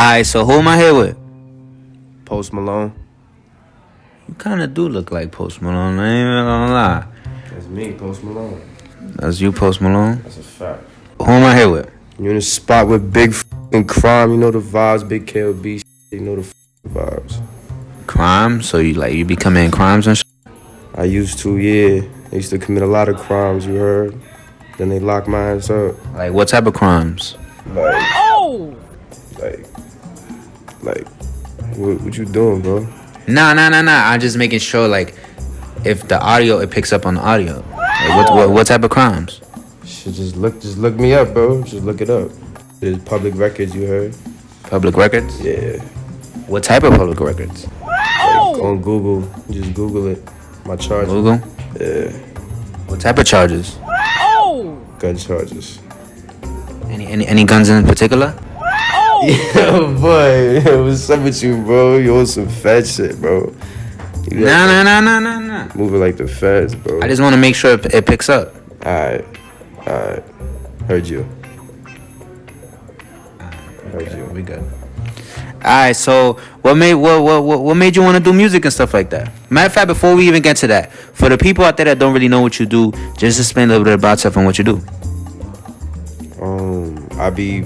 Alright, so who am I here with? Post Malone. You kinda do look like Post Malone, I ain't even gonna lie. That's me, Post Malone. That's you, Post Malone? That's a fact. Who am I here with? You in a spot with big f***ing crime, you know the vibes, big KLB shit, you know the f***ing vibes. Crime? So you be committing crimes and shit? I used to, yeah. I used to commit a lot of crimes, you heard? Then they locked my ass up. Like what type of crimes? Like, what you doing, bro? Nah. I'm just making sure, like, if the audio, it picks up on the audio. Like, what type of crimes? Shit, just look me up, bro. Just look it up. There's public records, you heard? Public records? Yeah. What type of public records? Like, on Google, just Google it. My charges. Google? Yeah. What type of charges? Gun charges. Any guns in particular? Yo, boy, what's up with you, bro? You on some fed shit, bro. Nah. Moving like the feds, bro. I just want to make sure it picks up. Alright. Heard you. We good. Alright, so what made you want to do music and stuff like that? Matter of fact, before we even get to that, for the people out there that don't really know what you do, just explain a little bit about yourself and what you do. I be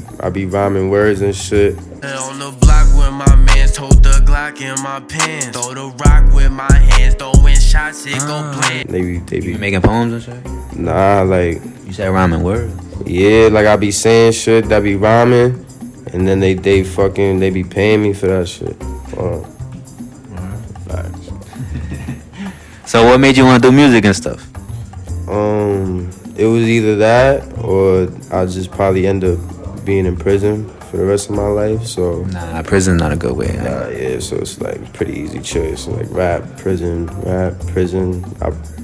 rhyming words and shit. On the block with my mans, hold the Glock in my pants. Throw the rock with my hands, throwing shots, it go bland. They be You making poems and shit? Nah, like, You said rhyming words. yeah, like I be saying shit that be rhyming, and then they be paying me for that shit. Facts. So what made you want to do music and stuff? It was either that or I'll just probably end up being in prison for the rest of my life. So Nah, prison's not a good way. yeah, so it's like a pretty easy choice. So like rap, prison. I'll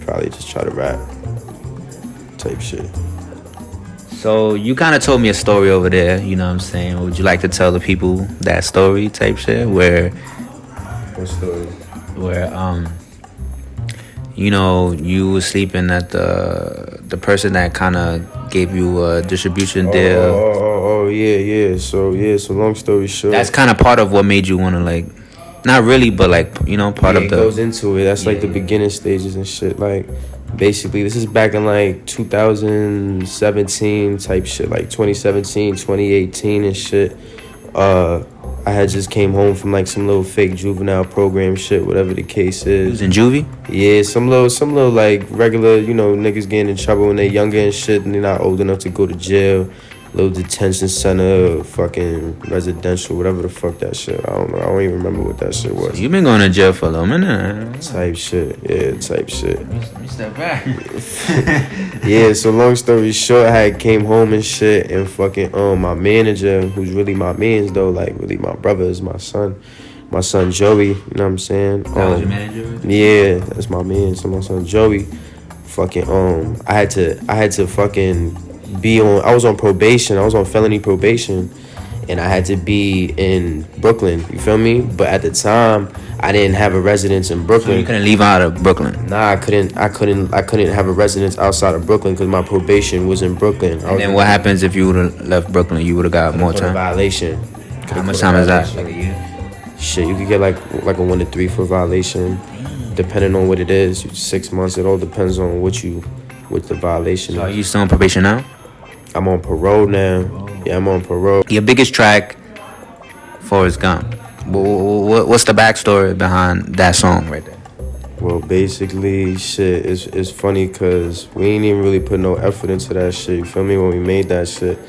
probably just try to rap type shit. So you kind of told me a story over there, you know what I'm saying? Would you like to tell the people that story type shit where What story? you know, you were sleeping at the person that kind of gave you a distribution deal. Yeah. So long story short, That's kind of part of what made you want to, like, not really, but like, you know, part of it the. goes into it. That's like the beginning stages and shit. Like, basically, this is back in like 2017 type shit, like 2017, 2018 and shit. I had just came home from like some little fake juvenile program shit, whatever the case is. You was in juvie? Yeah, some little like regular, you know, niggas getting in trouble when they younger and shit, and they're not old enough to go to jail. Little detention center, fucking residential, whatever the fuck that shit. I don't know. I don't even remember what that shit was. You been going to jail for a little minute. Type shit. Yeah, type shit. Let me step back. Yeah, so long story short, I had came home and shit, and fucking my manager, who's really my mans though, like really my brother, is my son Joey, you know what I'm saying? That was your manager? Yeah, that's my man. So my son Joey, fucking I had to fucking be on. I was on probation. I was on felony probation, and I had to be in Brooklyn. You feel me? But at the time, I didn't have a residence in Brooklyn. So you couldn't leave out of Brooklyn? Nah, I couldn't have a residence outside of Brooklyn because my probation was in Brooklyn. And then what happens if you would have left Brooklyn? You would have got more time? Violation. How much time is that? Like a year? Shit, you could get like a 1 to 3 for violation, depending on what it is. 6 months. It all depends on what the violation is. So are you still on probation now? I'm on parole now. Yeah, I'm on parole. Your biggest track, Forest Gump. What's the backstory behind that song right there? Well, basically, shit, it's funny because we ain't even really put no effort into that shit. You feel me? When we made that shit,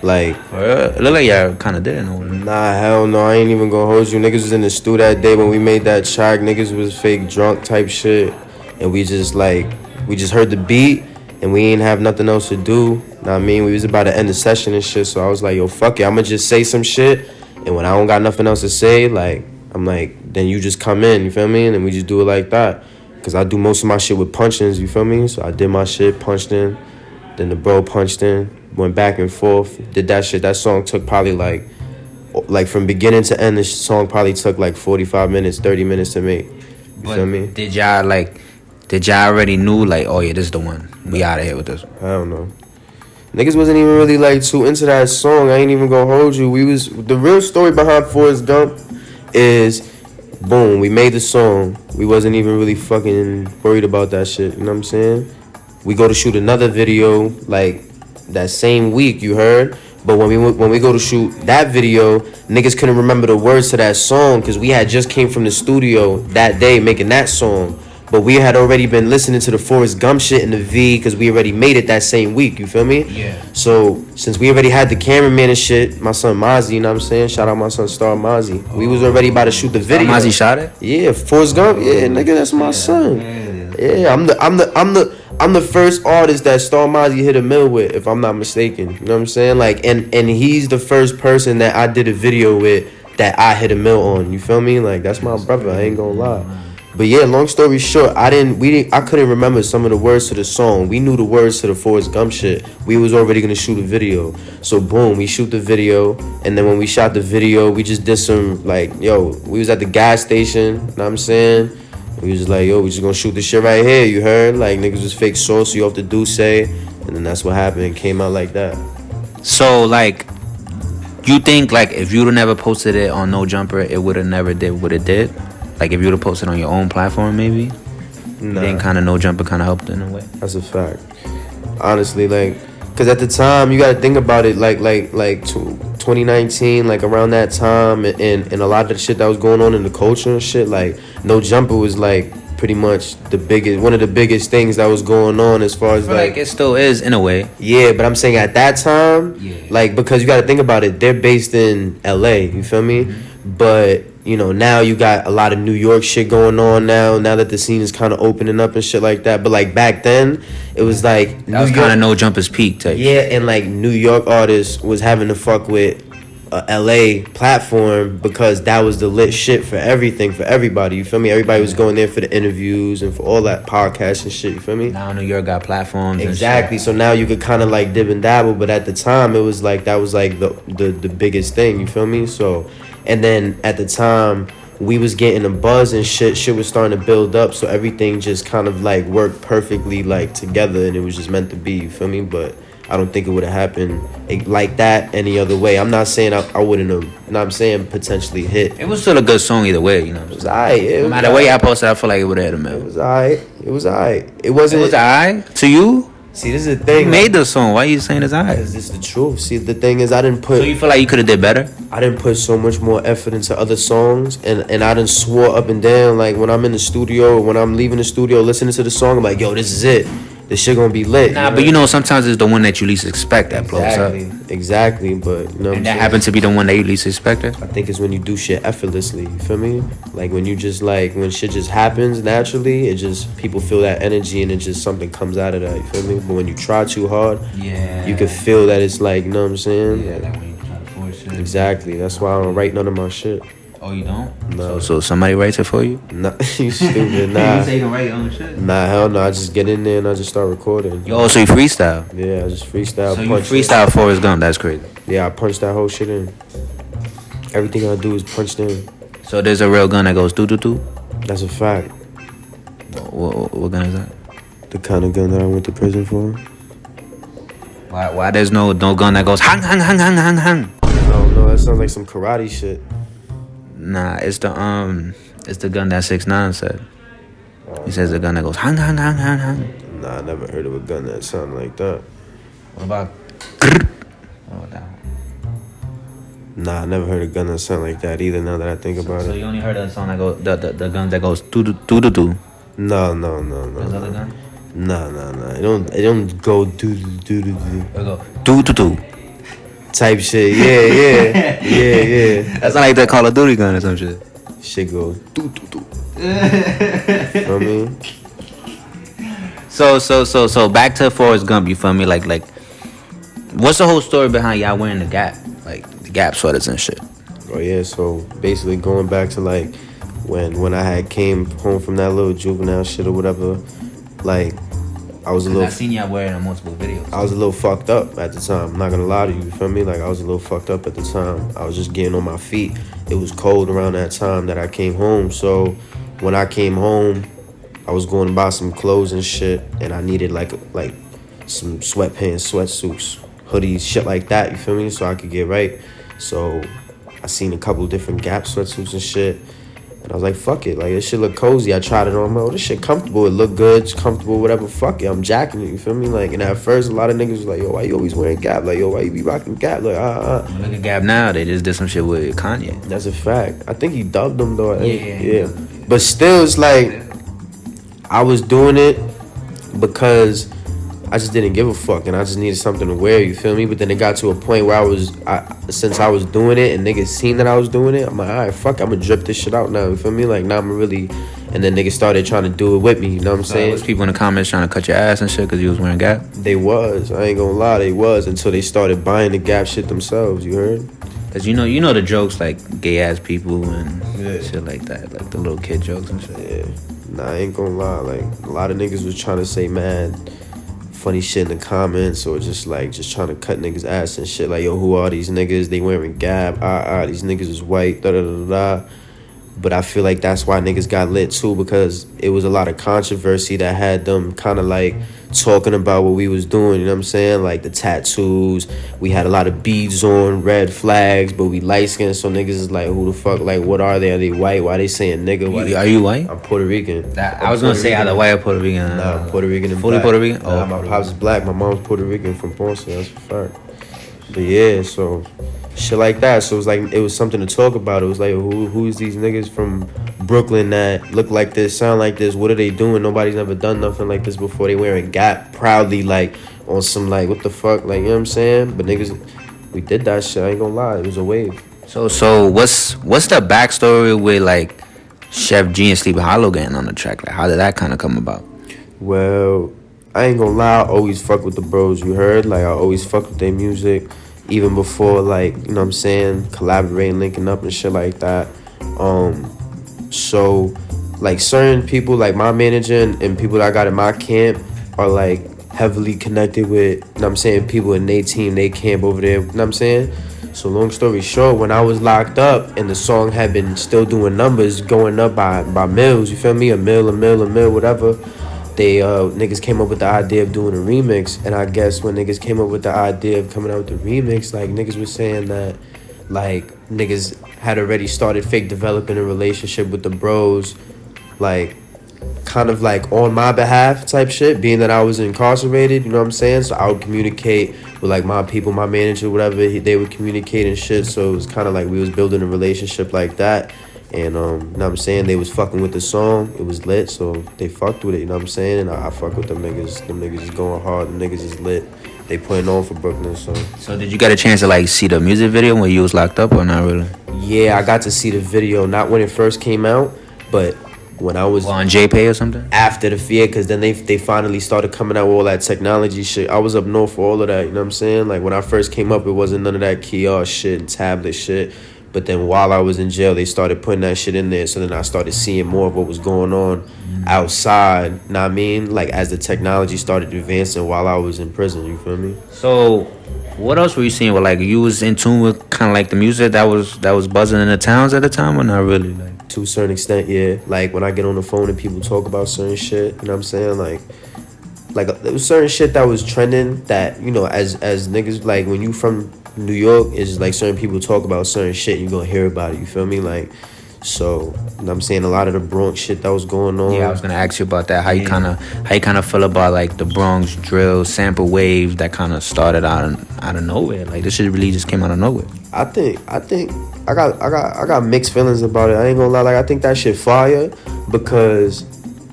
like, It look like y'all kind of didn't. nah, hell no, I ain't even gonna hold you. Niggas was in the stew that day when we made that track. Niggas was fake drunk type shit, and we just heard the beat, and we ain't have nothing else to do. Know what I mean? We was about to end the session and shit, so I was like, yo, fuck it, I'ma just say some shit, and when I don't got nothing else to say, like, I'm like, then you just come in, you feel me? And then we just do it like that. Cause I do most of my shit with punch-ins, you feel me? So I did my shit, punched in, then the bro punched in, went back and forth, did that shit. That song took probably like from beginning to end, this song probably took like 45 minutes, 30 minutes to make. You feel me? Did y'all already knew, like, oh yeah, this is the one. We out of here with this one? I don't know. niggas wasn't even really like too into that song. I ain't even gonna hold you. The real story behind Forest Gump is, boom, we made the song. We wasn't even really fucking worried about that shit. You know what I'm saying? We go to shoot another video like that same week. You heard? But when we go to shoot that video, niggas couldn't remember the words to that song because we had just came from the studio that day making that song. But we had already been listening to the Forest Gump shit in the V because we already made it that same week. You feel me? Yeah. So since we already had the cameraman and shit, my son Mozzie, you know what I'm saying? Shout out my son Star Mozzie. We was already about to shoot the video. Mozzie shot it? Yeah, Forest Gump. Yeah, nigga, that's my son. Yeah, I'm the first artist that Star Mozzie hit a mill with, if I'm not mistaken. You know what I'm saying? Like, and he's the first person that I did a video with that I hit a mill on. You feel me? Like, that's my brother. I ain't gonna lie. But yeah, long story short, I couldn't remember some of the words to the song. We knew the words to the Forest Gump shit. We was already gonna shoot a video. So boom, we shoot the video, and then when we shot the video, we just did some like, yo, we was at the gas station, know what I'm saying? We was just like, yo, we just gonna shoot this shit right here, you heard? Like, niggas was fake sauce, you off the Douce, and then that's what happened. It came out like that. So, like, you think, like, if you'd have never posted it on No Jumper, it would have never did what it did? Like, if you'd have posted on your own platform, maybe? Nah. Then kind of No Jumper kind of helped in a way? That's a fact. Honestly, like, because at the time, you got to think about it, like 2019, like, around that time, and a lot of the shit that was going on in the culture and shit, like, No Jumper was, like, pretty much one of the biggest things that was going on as far as, like, it still is, in a way. Yeah, but I'm saying at that time, like, because you got to think about it, they're based in LA, you feel me? Mm-hmm. But, you know, now you got a lot of New York shit going on now that the scene is kind of opening up and shit like that. But, like, back then, it was, like... That was kind of No Jumper's peak type. Yeah, and, like, New York artists was having to fuck with a LA platform because that was the lit shit for everything, for everybody, you feel me? Everybody was going there for the interviews and for all that podcast and shit, you feel me? Now New York got platforms. Exactly, so now you could kind of, like, dib and dabble, but at the time, it was, like, that was, like, the biggest thing, you feel me? So... And then at the time, we was getting a buzz and shit. Shit was starting to build up, so everything just kind of like worked perfectly like together, and it was just meant to be. You feel me? But I don't think it would have happened like that any other way. I'm not saying I wouldn't have. No, I'm saying potentially hit. It was still a good song either way, you know. It was alright. No matter the way I posted, I feel like it would have hit a mill. It was alright. It was alright. It wasn't. It was alright to you. See, this is the thing. You made the song. Why are you saying it's alright? This is the truth. See, the thing is, I didn't put... So you feel like you could have did better? I didn't put so much more effort into other songs, and I done swore up and down, like, when I'm in the studio, when I'm leaving the studio, listening to the song, I'm like, yo, this is it. This shit gonna be lit. Nah, but you know, sometimes it's the one that you least expect that blows up. Exactly, but you know what I'm that saying? happened to be the one that you least expected? I think it's when you do shit effortlessly, you feel me? Like, when you just, like, when shit just happens naturally, it just, people feel that energy and it just, something comes out of that, you feel me? But when you try too hard, you can feel that it's like, you know what I'm saying? Yeah, like when you try to force shit. Exactly, that's why I don't write none of my shit. Oh, you don't? No. So somebody writes it for you? Nah, you stupid, nah. You say you can write your own shit? Nah, hell no, I just get in there and I just start recording. Yo, so you freestyle? Yeah, I just freestyle. So you freestyle Forest Gump, that's crazy. Yeah, I punch that whole shit in. Everything I do is punched in. So there's a real gun that goes doo-doo-doo? That's a fact. What gun is that? The kind of gun that I went to prison for. Why there's no gun that goes hang hang hang hang hang hang? I don't know, that sounds like some karate shit. Nah, it's the gun that 6ix9ine said. He says the gun that goes hang hang hang hang hang. Nah, I never heard of a gun that sounded like that. What about? Oh, that one. Nah, I never heard a gun that sounded like that either. Now that I think about So it. you only heard the song that goes the gun that goes doo doo doo doo. No. There's other gun. Nah. It don't go do. It go doo doo doo. Type shit. Yeah. That's not like the Call of Duty gun or some shit. Shit go do. Feel me? So back to Forest Gump. You feel me? Like, what's the whole story behind y'all wearing the Gap, like the Gap sweaters and shit? Oh yeah. So basically going back to like when I had came home from that little juvenile shit or whatever, like I was a little. I seen y'all wearing on multiple videos. I was a little fucked up at the time. I'm not gonna lie to you. You feel me? Like I was a little fucked up at the time. I was just getting on my feet. It was cold around that time that I came home. So when I came home, I was going to buy some clothes and shit, and I needed like some sweatpants, sweatsuits. hoodies, shit like that, you feel me? So I could get right. So I seen a couple different Gap sweatsuits and shit. And I was like, fuck it. Like, this shit look cozy. I tried it on. I'm like, oh, this shit comfortable. It look good. It's comfortable, whatever. Fuck it. I'm jacking it. You feel me? Like, and at first, a lot of niggas was like, yo, why you always wearing Gap? Like, yo, why you be rocking Gap? Like, Look at Gap now. They just did some shit with Kanye. That's a fact. I think he dubbed them, though. Yeah. But still, it's like, I was doing it because I just didn't give a fuck, and I just needed something to wear, you feel me? But then it got to a point where since I was doing it and niggas seen that I was doing it, I'm like, all right, fuck, I'm gonna drip this shit out now, you feel me? Like, now I'm really, and then niggas started trying to do it with me, you know what I'm saying? Was people in the comments trying to cut your ass and shit because you was wearing Gap? They was, I ain't gonna lie, they was, until they started buying the Gap shit themselves, you heard? Cause you know the jokes like gay ass people and shit like that, like the little kid jokes and shit. Yeah, nah, I ain't gonna lie, like, a lot of niggas was trying to say, man, funny shit in the comments, or just trying to cut niggas ass and shit, like, yo, who are these niggas? They wearing Gap, these niggas is white, da da da da. But I feel like that's why niggas got lit too, because it was a lot of controversy that had them kind of like talking about what we was doing, you know what I'm saying? Like the tattoos, we had a lot of beads on, red flags, but we light skinned, so niggas is like, who the fuck, like, what are they? Are they white? Why they saying nigga? Are you white? I'm Puerto Rican. I was gonna say either white or Puerto Rican. Nah, I'm Puerto Rican and fully black. Puerto Rican? Nah, my pops is black, my mom's Puerto Rican from Ponce, that's a fact. But yeah, so shit like that. So it was something to talk about. It was like, who's these niggas from Brooklyn that look like this, sound like this? What are they doing? Nobody's never done nothing like this before. They wearing Gap proudly, like on some like, what the fuck, like, you know what I'm saying? But niggas, we did that shit. I ain't gonna lie, it was a wave. So what's the backstory with like Sheff G and Sleepy Hollow getting on the track? Like, how did that kind of come about? Well, I ain't gonna lie, I always fuck with the bros, you heard? Like, I always fuck with their music, even before, like, you know what I'm saying, collaborating, linking up and shit like that. So, like, certain people, like my manager and people that I got in my camp are, like, heavily connected with, you know what I'm saying, people in their team, they camp over there, you know what I'm saying? So, long story short, when I was locked up and the song had been still doing numbers, going up by mils, you feel me? A mil, whatever. They niggas came up with the idea of doing a remix, and I guess when niggas came up with the idea of coming out with the remix, like, niggas was saying that, like, niggas had already started fake developing a relationship with the bros, like, kind of like on my behalf type shit, being that I was incarcerated, you know what I'm saying? So I would communicate with like my people, my manager, whatever, they would communicate and shit. So it was kind of like we was building a relationship like that. And you know what I'm saying, they was fucking with the song, it was lit, so they fucked with it, you know what I'm saying? And I fuck with them niggas is going hard, them niggas is lit, they putting on for Brooklyn. So did you get a chance to like see the music video when you was locked up or not really? Yeah, I got to see the video, not when it first came out, but when I was on JPay or something after the fear, because then they finally started coming out with all that technology shit. I was up north for all of that, you know what I'm saying? Like when I first came up, it wasn't none of that kiosk shit and tablet shit. But then while I was in jail, they started putting that shit in there. So then I started seeing more of what was going on outside. Know what I mean? Like as the technology started advancing while I was in prison, you feel me? So what else were you seeing? Well, like you was in tune with kind of like the music that was buzzing in the towns at the time, or not really? Like to a certain extent, yeah. Like when I get on the phone and people talk about certain shit, you know what I'm saying? Like there was certain shit that was trending that, you know, as niggas, like when you from New York, is like certain people talk about certain shit, you gonna hear about it, you feel me? Like, so, you know what I'm saying, a lot of the Bronx shit that was going on. Yeah, I was gonna ask you about that. How you kind of feel about like the Bronx drill sample wave that kind of started out of nowhere? Like this shit really just came out of nowhere. I think I got mixed feelings about it. I ain't gonna lie, like I think that shit fire because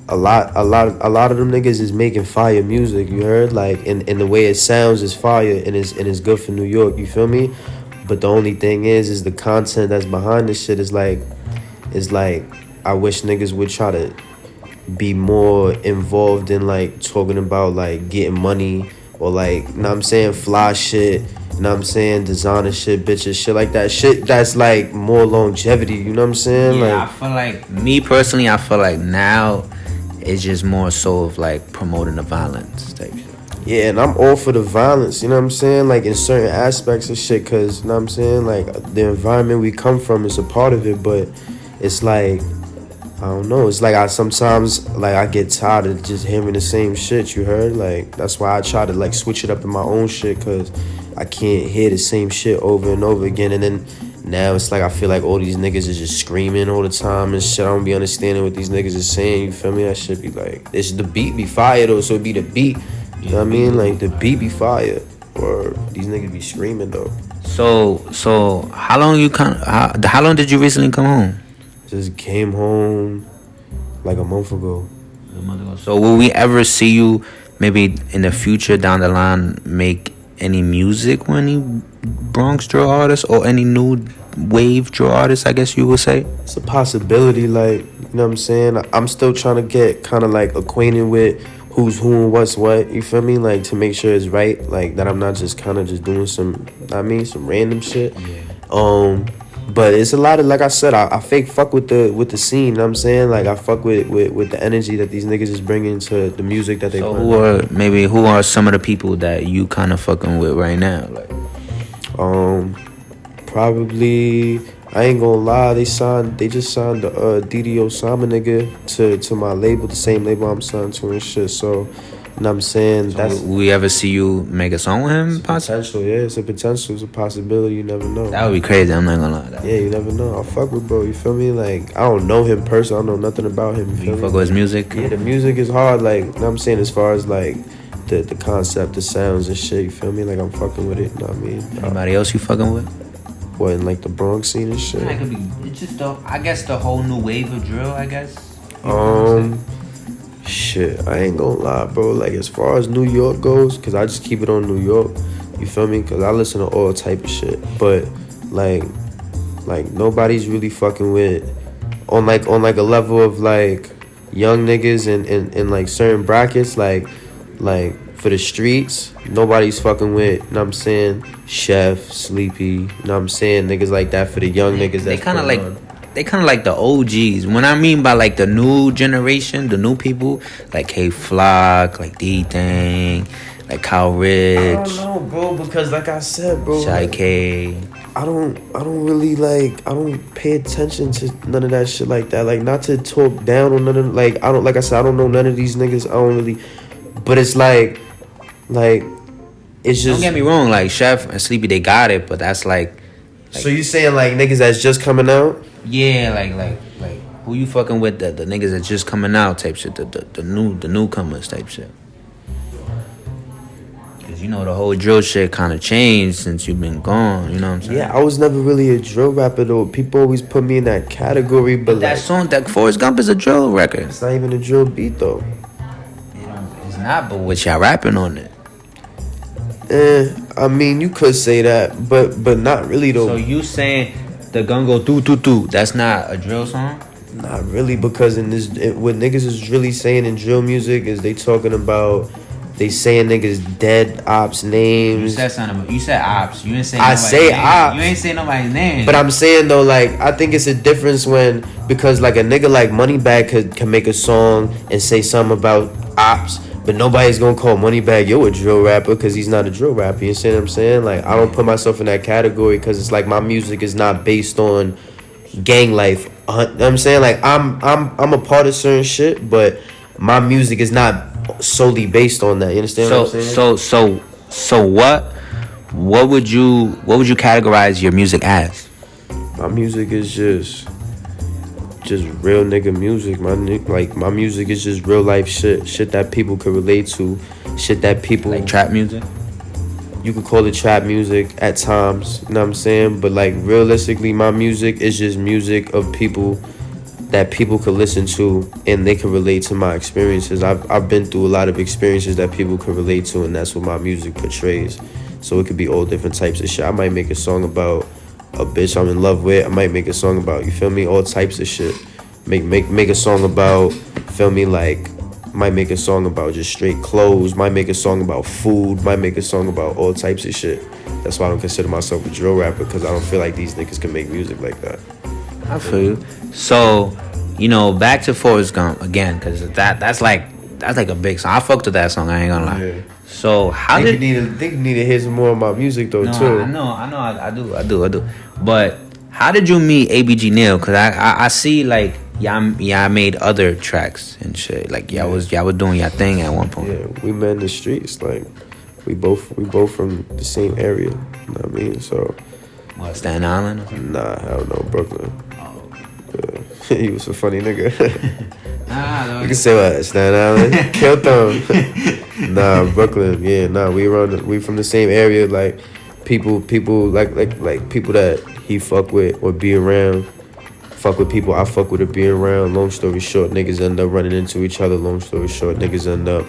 a lot of them niggas is making fire music, you heard? Like and the way it sounds is fire and it's good for New York, you feel me? But the only thing is the content that's behind this shit is like I wish niggas would try to be more involved in like talking about like getting money or like, you know what I'm saying, fly shit, you know what I'm saying, designer shit, bitches, shit like that. Shit that's like more longevity, you know what I'm saying? Yeah, like, I feel like, me personally, I feel like now it's just more so of like promoting the violence type shit. Yeah, and I'm all for the violence, you know what I'm saying? Like in certain aspects of shit, cause you know what I'm saying? Like the environment we come from is a part of it, but it's like, I don't know, it's like I sometimes like I get tired of just hearing the same shit, you heard? Like that's why I try to like switch it up in my own shit, cause I can't hear the same shit over and over again. And then now it's like I feel like all these niggas is just screaming all the time and shit. I don't be understanding what these niggas is saying. You feel me? That shit be like, it's the beat be fire though, so it be the beat. You know what I mean? Like the beat be fire, or these niggas be screaming though. So how long how long did you recently come home? Just came home like a month ago. So will we ever see you maybe in the future down the line make any music with any Bronx drill artists or any new wave drill artists, I guess you would say? It's a possibility, like, you know what I'm saying? I'm still trying to get kind of like acquainted with who's who and what's what, you feel me? Like to make sure it's right, like that I'm not just kind of just doing some random shit. Yeah. But it's a lot of, like I said, I fake fuck with the scene, you know what I'm saying? Like I fuck with the energy that these niggas is bringing to the music that they so play. who are some of the people that you kind of fucking with right now? Like probably, I ain't gonna lie, they just signed the DD Osama nigga to my label, the same label I'm signed to and shit. So, you know what I'm saying? So will we ever see you make a song with him? Potential, yeah, it's a potential, it's a possibility, you never know. That would be crazy, I'm not gonna lie. Yeah, you never know. I fuck with bro, you feel me? Like, I don't know him personally, I don't know nothing about him, you feel me? Fuck with his music? Yeah, the music is hard, like, you know what I'm saying, as far as like the concept, the sounds and shit, you feel me? Like, I'm fucking with it, you know what I mean? Anybody else you fucking with? What, in like the Bronx scene and shit? It could be, it's just I guess the whole new wave of drill, I guess. Shit, I ain't gonna lie, bro. Like, as far as New York goes, because I just keep it on New York, you feel me? Because I listen to all type of shit. But, like nobody's really fucking with, on like a level of, like, young niggas in like, certain brackets, like, for the streets, nobody's fucking with, you know what I'm saying, Sheff, Sleepy, you know what I'm saying, niggas like that for the young niggas. They kind of like the OGs. When I mean by like the new generation, the new people, like K-Flock, like D-Thing, like Kyle Rich. I don't know, bro, because like I said, bro, Shy K. I don't really like, I don't pay attention to none of that shit like that. Like, not to talk down on none of, like I don't know none of these niggas. I don't really, but it's like it's just. Don't get me wrong, like Sheff and Sleepy, they got it, but that's like. So you saying like niggas that's just coming out? Yeah, like who you fucking with, the niggas that's just coming out type shit, the newcomers type shit. Cause you know the whole drill shit kind of changed since you've been gone. You know what I'm saying? Yeah, I was never really a drill rapper though. People always put me in that category, but that like, song, that Forest Gump is a drill record. It's not even a drill beat though. It's not, but what y'all rapping on it? I mean, you could say that, but not really though. So you saying the gun go doo doo doo? That's not a drill song? Not really, because what niggas is really saying in drill music is they talking about, they saying niggas dead ops names. You said something. You said ops. You didn't say. I say name. ops. You ain't say nobody's name. But I'm saying though, like, I think it's a difference because like a nigga like Moneybagg can make a song and say something about ops. But nobody's gonna call Moneybagg, yo, a drill rapper, because he's not a drill rapper. You see what I'm saying? Like, I don't put myself in that category because it's like my music is not based on gang life. You know what I'm saying? Like, I'm a part of certain shit, but my music is not solely based on that. You understand what I'm saying? So what would you categorize your music as? My music is just real nigga music. My music is just real life shit that people could relate to, shit that people like trap music. You could call it trap music at times, you know what I'm saying? But like realistically, my music is just music of people that people could listen to and they could relate to my experiences. I've been through a lot of experiences that people could relate to, and that's what my music portrays. So it could be all different types of shit. I might make a song about a bitch I'm in love with. I might make a song about, you feel me, all types of shit. Make a song about, feel me, like, might make a song about just straight clothes, might make a song about food, might make a song about all types of shit. That's why I don't consider myself a drill rapper, because I don't feel like these niggas can make music like that. I feel you. So, you know, back to Forest Gump again, because that's like a big song. I fucked with that song, I ain't gonna lie. Yeah. So I think you need to hear some more of my music though, too. I do. But how did you meet ABG Neal? Cause I see like y'all made other tracks and shit. Like y'all was doing your thing at one point. Yeah, we met in the streets. Like, We both from the same area. You know what I mean? So. What, Staten Island? Nah, hell no, Brooklyn. Yeah. He was a funny nigga. You can say what, Staten Island? Killed them. Nah, Brooklyn. Yeah, nah, we from the same area. Like people like people that he fuck with or be around. Fuck with people I fuck with or be around. Long story short, niggas end up running into each other. Long story short, niggas end up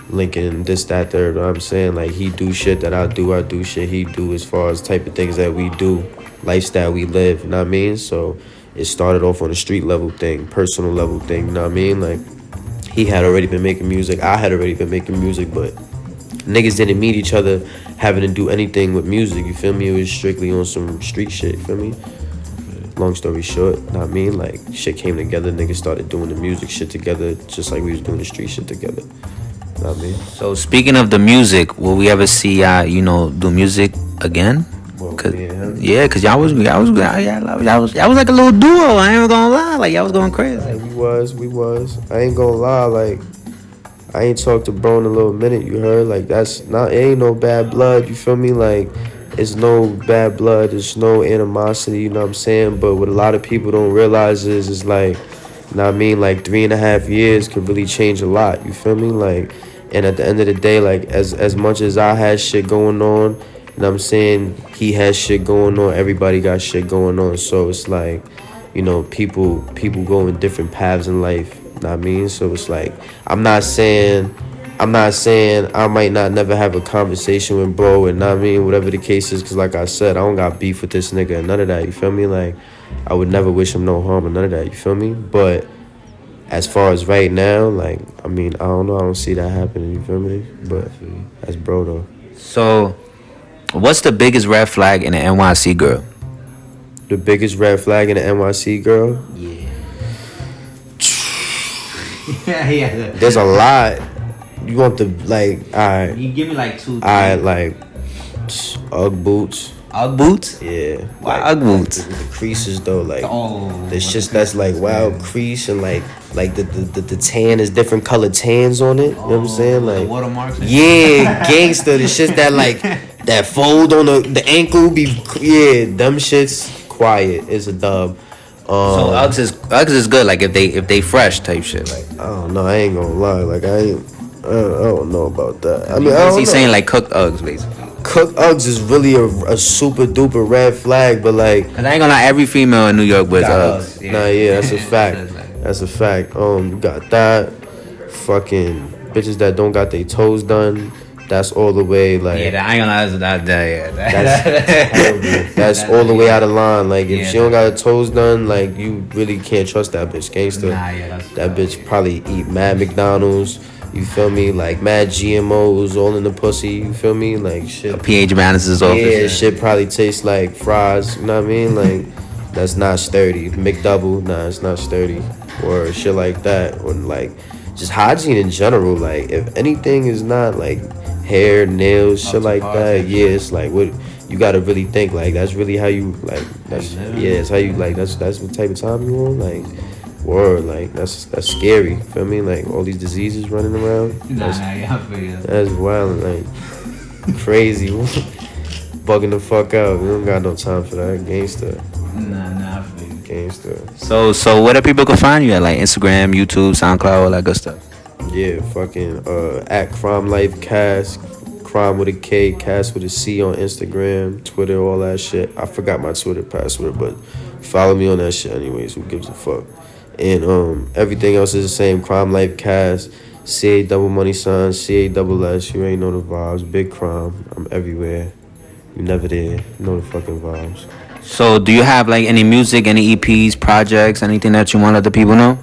linking this, that, third. You know what I'm saying? Like, he do shit that I do shit he do, as far as type of things that we do, lifestyle we live, you know what I mean? So it started off on a street level thing, personal level thing, you know what I mean? Like, he had already been making music, I had already been making music, but niggas didn't meet each other having to do anything with music, you feel me? It was strictly on some street shit, you feel me? Long story short, you know what I mean? Like, shit came together, niggas started doing the music shit together, just like we was doing the street shit together. You know what I mean? So speaking of the music, will we ever see do music again? Well, Yeah, cause y'all was like a little duo. I ain't even gonna lie, like y'all was going crazy. Like, we was. I ain't gonna lie, like, I ain't talked to bro in a little minute. You heard? Like, it ain't no bad blood. You feel me? Like, it's no bad blood. There's no animosity. You know what I'm saying? But what a lot of people don't realize is like, you know what I mean? Like, 3.5 years could really change a lot. You feel me? Like, and at the end of the day, like, as much as I had shit going on, you know what I'm saying? He has shit going on. Everybody got shit going on. So it's like, you know, people go in different paths in life. You know what I mean? So it's like, I'm not saying I might not never have a conversation with bro, and I mean, whatever the case is, because like I said, I don't got beef with this nigga and none of that, you feel me? Like, I would never wish him no harm or none of that, you feel me? But as far as right now, like, I mean, I don't know, I don't see that happening, you feel me? But that's bro though. So, what's the biggest red flag in an NYC girl? The biggest red flag in an NYC girl? Yeah. There's a lot. You want the, like, alright. You give me like 2, 3. Alright, like, Ugg boots. Ugg boots? Yeah. Why like, Ugg boots? The creases though, like, there's just the that's like wild crease, and like the tan is different colored tans on it. You know what I'm saying? Like, watermarks. Yeah, gangster. The shit that like that fold on the ankle be them shits quiet. It's a dub. So Uggs is good. Like if they fresh type shit. Like I don't know. I ain't gonna lie. Like I don't know about that. I mean, I don't know. saying like cooked Uggs basically. Cook Uggs is really a super duper red flag, but like, cause I ain't gonna lie, every female in New York wears Uggs. Yeah. That's a fact. That's a fact. You got that. Fucking bitches that don't got their toes done. That's all the way like. Yeah, I ain't gonna lie, That's terrible. That's all the way out of line. Like if she don't got her toes done, like you really can't trust that bitch, gangster. That bitch probably eat mad McDonald's. You feel me? Like mad GMOs all in the pussy. You feel me? Like shit. pH balance is off. Yeah, shit probably tastes like fries. You know what I mean? Like that's not sturdy. McDouble, nah, it's not sturdy. Or shit like that. Or like just hygiene in general. Like if anything is not like hair, nails, shit like that. Yeah, it's like what you gotta really think. Like that's really how you like. That's it's how you like. That's what type of time you on. Like. Word, like that's scary. Feel me? Like all these diseases running around. That's wild, like crazy, bugging the fuck out. We don't got no time for that, gangster. I feel you. Gangster. So where do people can find you at? Like Instagram, YouTube, SoundCloud, all that good stuff. Yeah, fucking at Krimelife Cast, Crime with a K, Cast with a C on Instagram, Twitter, all that shit. I forgot my Twitter password, but follow me on that shit anyways. Who gives a fuck? And everything else is the same. Krimelife Cast, CA double money sign, CA double S. You ain't know the vibes. Big crime. I'm everywhere. You never there. You know the fucking vibes. So do you have like any music, any EPs, projects, anything that you want to let the people know?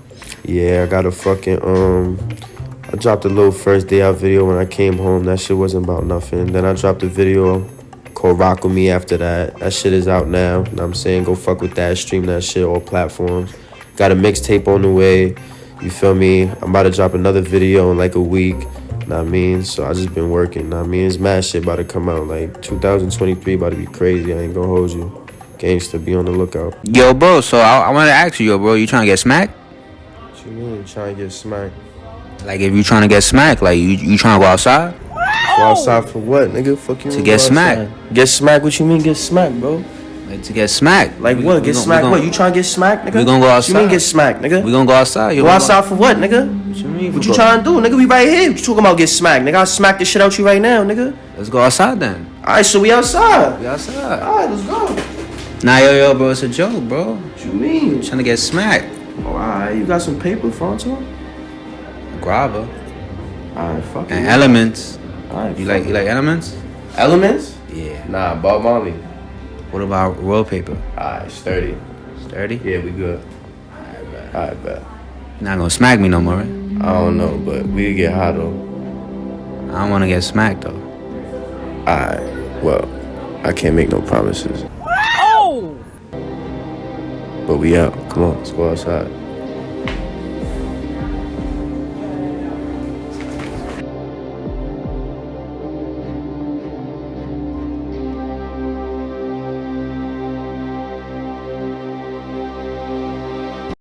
Yeah, I got a fucking I dropped a little first day out video when I came home. That shit wasn't about nothing. Then I dropped a video called Rock With Me after that. That shit is out now. You know what I'm saying? Go fuck with that. Stream that shit, all platforms. Got a mixtape on the way. You feel me? I'm about to drop another video in like a week. Know what I mean? So I just been working. Know what I mean? It's mad shit about to come out. Like 2023 about to be crazy. I ain't gonna hold you. Gangsta, be on the lookout. Yo, bro, so I want to ask you, bro, you trying to get smacked? What you mean? Trying to get smacked? Like if you trying to get smacked, like you trying to go outside? Go outside for what, nigga? Fuck you. To mean get go smacked. outside? Get smacked? What you mean get smacked, bro? Like to get smacked. Like what? Get smacked? What? You trying to get smacked, nigga? We gonna go outside. What you mean get smacked, nigga? We gonna go outside. Go outside for what, nigga? What you mean? What you trying to do, nigga? We right here. What you talking about get smacked, nigga? I'll smack this shit out you right now, nigga. Let's go outside then. Alright, so we outside. We outside. Alright, let's go. Nah, yo, bro, it's a joke, bro. What you mean? Trying to get smacked. Oh, alright, you got some paper, Fonto? Grabber. Alright, fuck And it. elements. Alright, You like elements? Elements? Yeah. Nah, Bob Marley. What about roll paper? Alright, sturdy. Sturdy? Yeah, we good. Alright, bet. You're not gonna smack me no more, right? I don't know, but we could get high though. I don't wanna get smacked though. Alright, well, I can't make no promises. Oh! But we out. Come on, let's go outside.